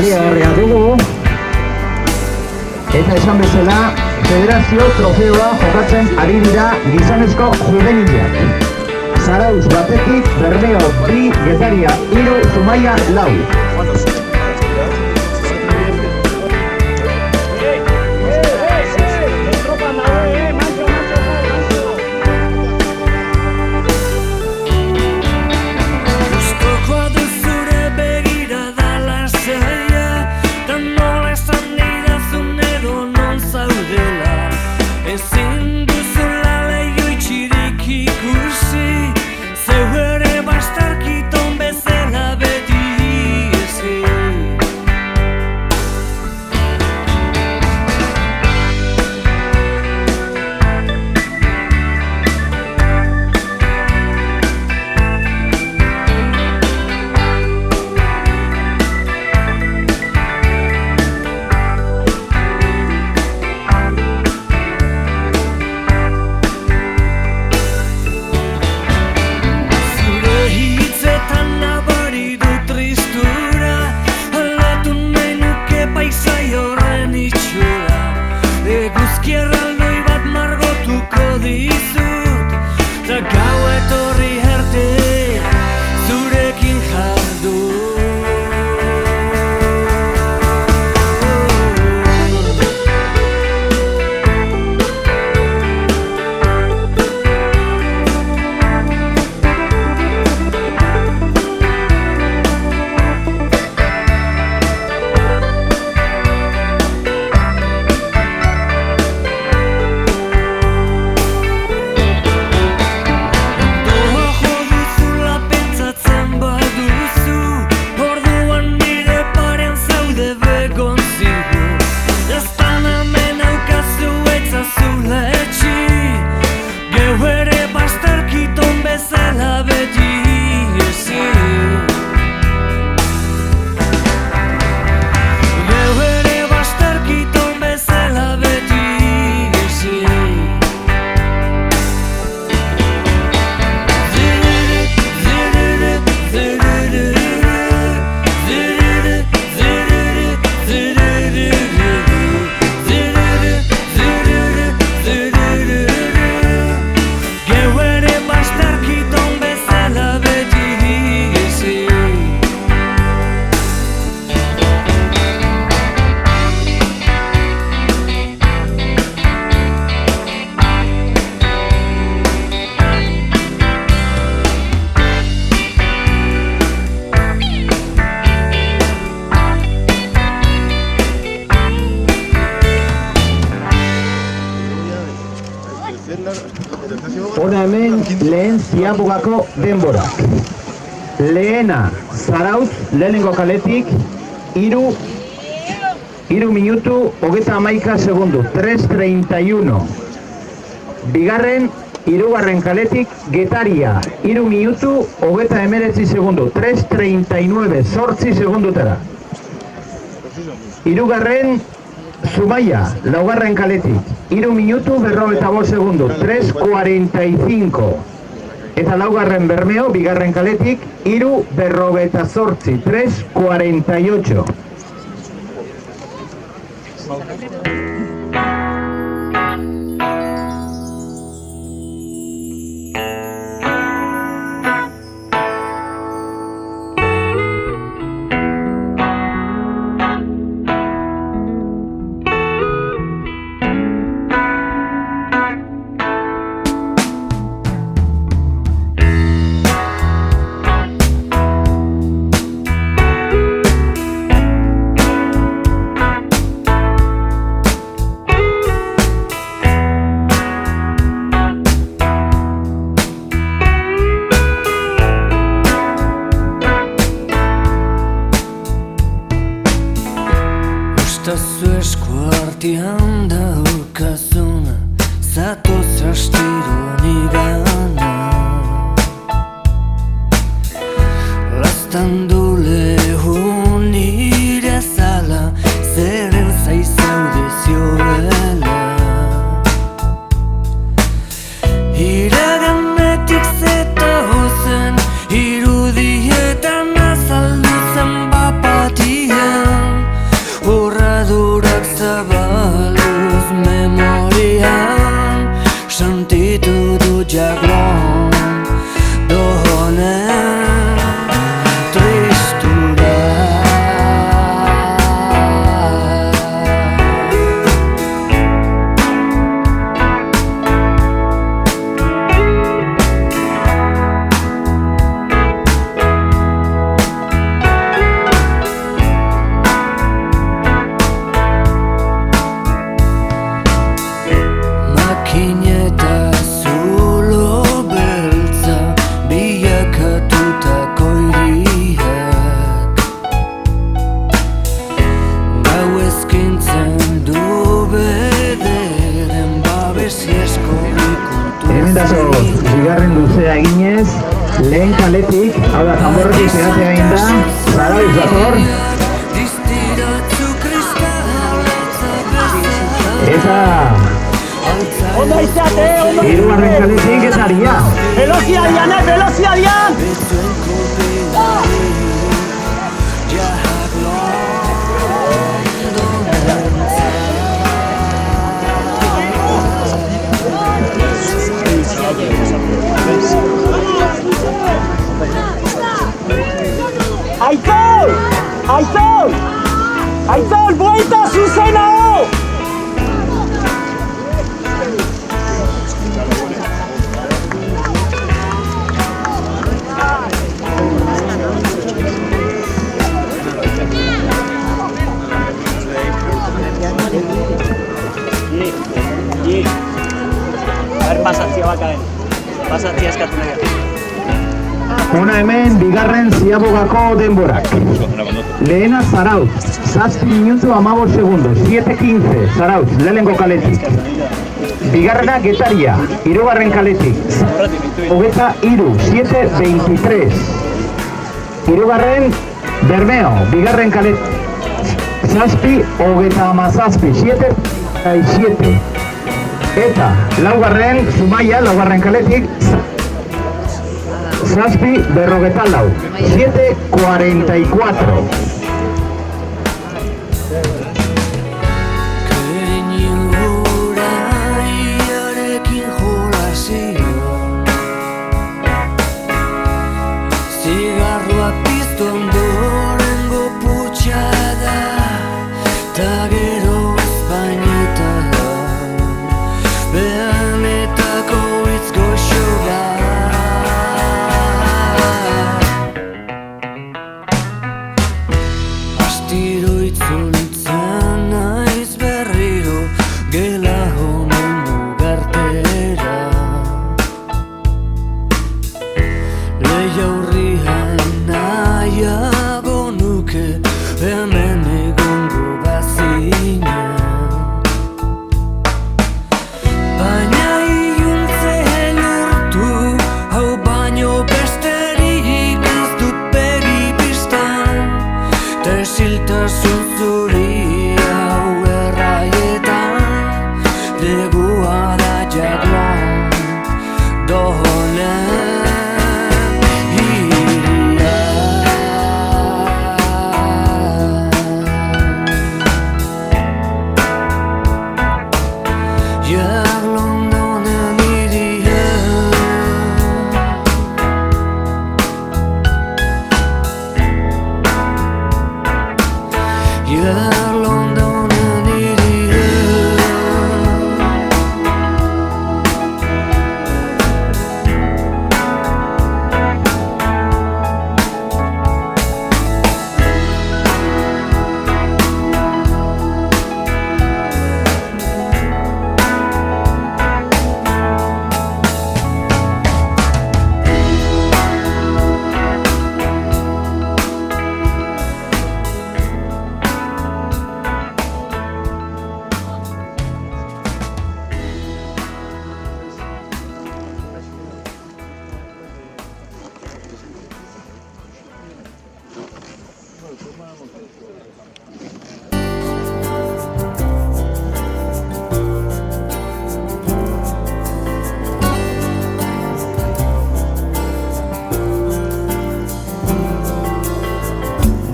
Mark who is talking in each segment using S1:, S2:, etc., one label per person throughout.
S1: Egiarria dugu. Eta esan bezala, federazio trofeoa jokatzen ari dira gizonezko juvenilak. Zarauz batetik, Bermeo bi, Getaria 3, Zumaia 4. Hona hemen lehen ziabugako denbora. Lehena, Zarauz, lehenengo kaletik, 3 minutu, 31 segundu, 3:31. Bigarren, hirugarren kaletik, Getaria, 3 minutu, 39 segundu, 3:39, 8 segundutara. Hirugarren, Zumaia, laugarren kaletik, 3 minutu, 45 segundu, 3:45. Eta laugarren Bermeo, bigarren kaletik, 3:48, 3:48.
S2: Zu eskuartian daukazuna, zatoz astiro nigana. Laztandu lehun nire zala, zeren zaizaude zioela. Iraganetik zetozen, irudietan azaldu zen bapatien.
S1: lehen kaletik, hau da, Zamborretik zehatzea egin da, Zarautz dator, eta
S3: Ondo izate, ondo!
S1: hirugarren kaletik Getaria.
S3: Veloziadian, veloziadian! Aitzol! Aitzol! Aitzol, buelta zuzenao! Pasatzia bakaen. Pasatzia eskatu nahi.
S1: Hona hemen, bigarren ziabogako denborak. Lehena Zarautz, 7 minutu 15 segundos, 7:15, Zarautz, lehenengo kaletik. Bigarrena Getaria, hirugarren kaletik, 7:23. Hirugarren Bermeo, bigarren kaletik, 7:17, 7:7. Eta laugarren Zumaia, laugarren kaletik, 7:44, 7:44.
S2: Zigarroa piztu ondorengo putxada, ta gero ezpainetara, behanetako hitz goxo bat. Astiro itzulitzen naiz berriro, gela honen mugartera. Lehiaurrian nahiago nuke, hemen egongo bazina. Baina iluntze lortu, hau baino besterik ez dut begi pistan. Ta esiltasun zuri hau erraietan, legua da jaglan, dohonen.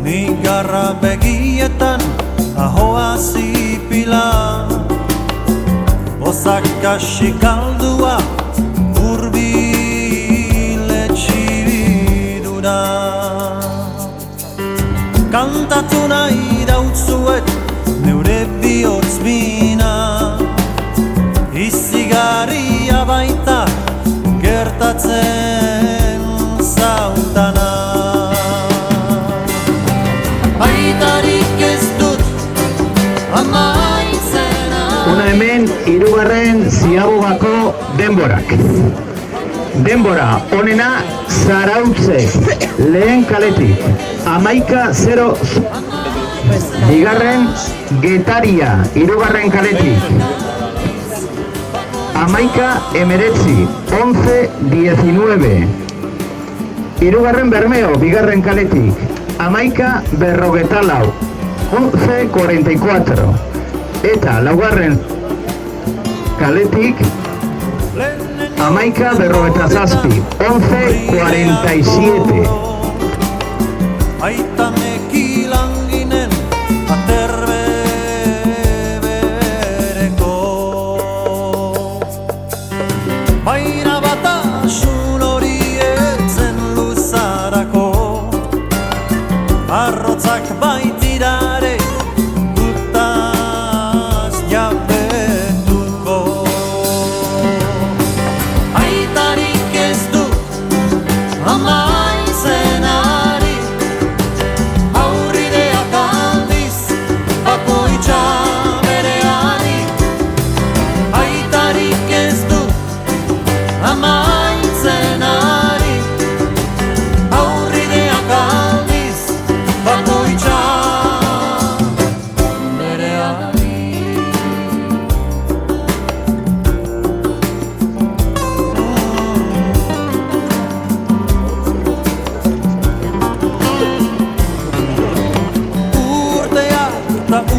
S4: Nigarra begietan ahoa zipila, bozak kasik aldua hurbile txibidura. Kantatu nahi dautzuet neure bihotz bina, izigarria baita gertatzen zautana. Baitarik ez dut amaitzena.
S1: Hona hemen, hirugarren ziabogako denborak. Denbora onena Zarautzek, lehen kaletik, 11:0. Bigarren Getaria, hirugarren kaletik, 11:19. 11:19. Hirugarren Bermeo, bigarren kaletik. Amaika berrogeta lau. 11.44. Eta laugarren kaletik. Amaika berrogeta zazpi. 11.47.
S4: Aita mekilanginen aterbe bereko Baina batasun hori etzen luzarako Arrotzak baitirare dutaz jabetuko Aitarik ez du amaizen ari Aurrideak aldiz bakoitza bereari Aitarik ez du amaitzen ari Aurrideak aldiz bakoitza bereari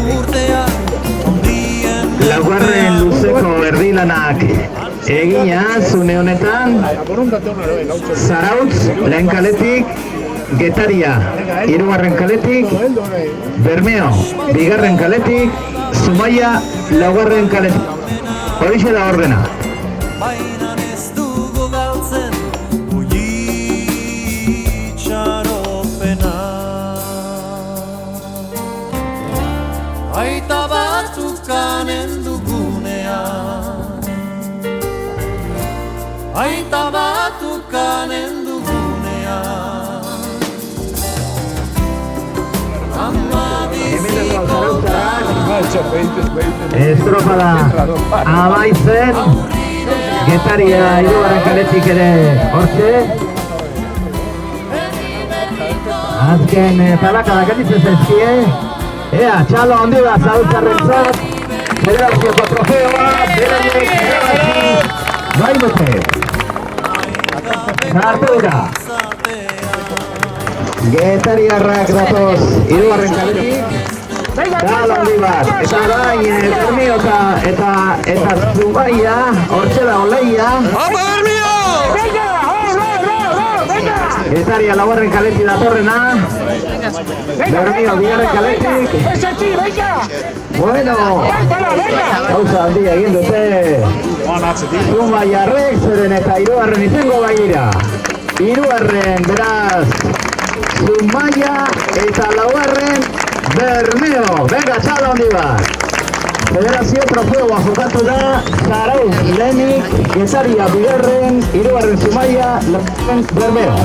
S4: Urteak ondien
S1: Laugarren luzeko erdilanak egina zune honetan. Zarautz, lehen kaletik. Getaria, hirugarren kaletik. Bermeo, bigarren kaletik. Zumaia, laugarren kaletik. Horixe da ordena.
S4: Baina ez dugu galtzen itxaropena Aita batukanen dugunean Aita batukanen dugunean Ama biziko
S1: Estropada amaitzen. Getaria, hirugarren kaletik ere hortxe. Azken talaka dakatitzen zaizkie. Ea, txalo handi da Zarauztarrentzat. Federazioko trofeoa, beraiek irabazi baimute. Sartu dira. Getariarrak datoz hirugarren kaletik. Txalo handi bat. Eta orain Bermeo eta Zumaia, hortxe da oleia. Getaria laugarren kaletik datorrena. Bermeo bigarren kaletik. Bueno, gauza handia egin dute. Zumaiarrek zeren eta hirugarren izango bagira. Hirugarren beraz Zumaia eta laugarren Bermeo. Venga, txalo handi bat. Federazio trofeoa jokatu da. Zarautz lehenik, Getaria bigarren, hirugarren Zumaia, laugarren Bermeo.